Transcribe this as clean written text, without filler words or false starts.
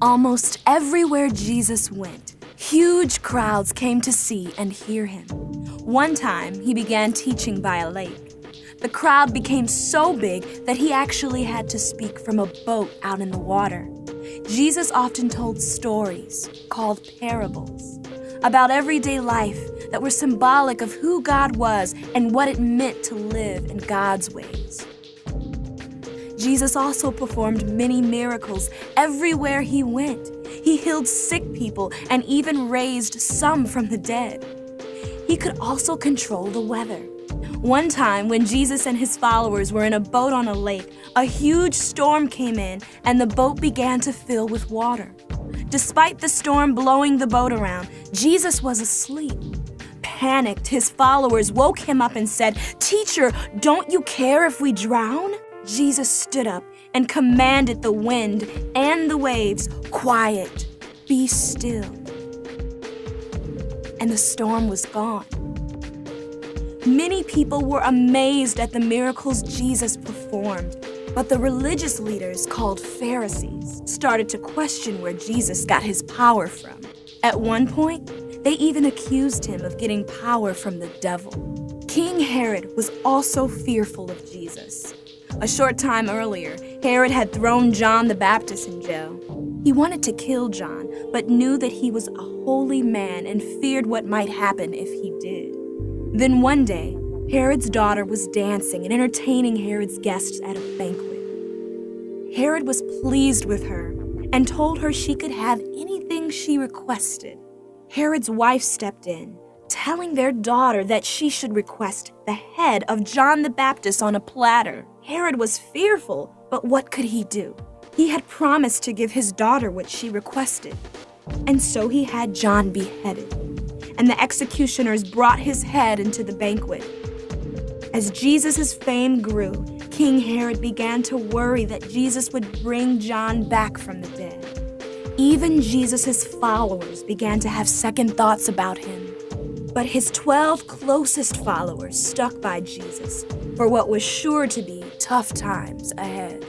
Almost everywhere Jesus went, huge crowds came to see and hear him. One time, he began teaching by a lake. The crowd became so big that he actually had to speak from a boat out in the water. Jesus often told stories, called parables, about everyday life that were symbolic of who God was and what it meant to live in God's ways. Jesus also performed many miracles everywhere he went. He healed sick people and even raised some from the dead. He could also control the weather. One time, when Jesus and his followers were in a boat on a lake, a huge storm came in and the boat began to fill with water. Despite the storm blowing the boat around, Jesus was asleep. Panicked, his followers woke him up and said, "Teacher, don't you care if we drown?" Jesus stood up and commanded the wind and the waves, "Quiet, be still." And the storm was gone. Many people were amazed at the miracles Jesus performed, but the religious leaders, called Pharisees, started to question where Jesus got his power from. At one point, they even accused him of getting power from the devil. King Herod was also fearful of Jesus. A short time earlier, Herod had thrown John the Baptist in jail. He wanted to kill John, but knew that he was a holy man and feared what might happen if he did. Then one day, Herod's daughter was dancing and entertaining Herod's guests at a banquet. Herod was pleased with her and told her she could have anything she requested. Herod's wife stepped in, telling their daughter that she should request the head of John the Baptist on a platter. Herod was fearful, but what could he do? He had promised to give his daughter what she requested. And so he had John beheaded, and the executioners brought his head into the banquet. As Jesus' fame grew, King Herod began to worry that Jesus would bring John back from the dead. Even Jesus' followers began to have second thoughts about him. But his 12 closest followers stuck by Jesus for what was sure to be tough times ahead.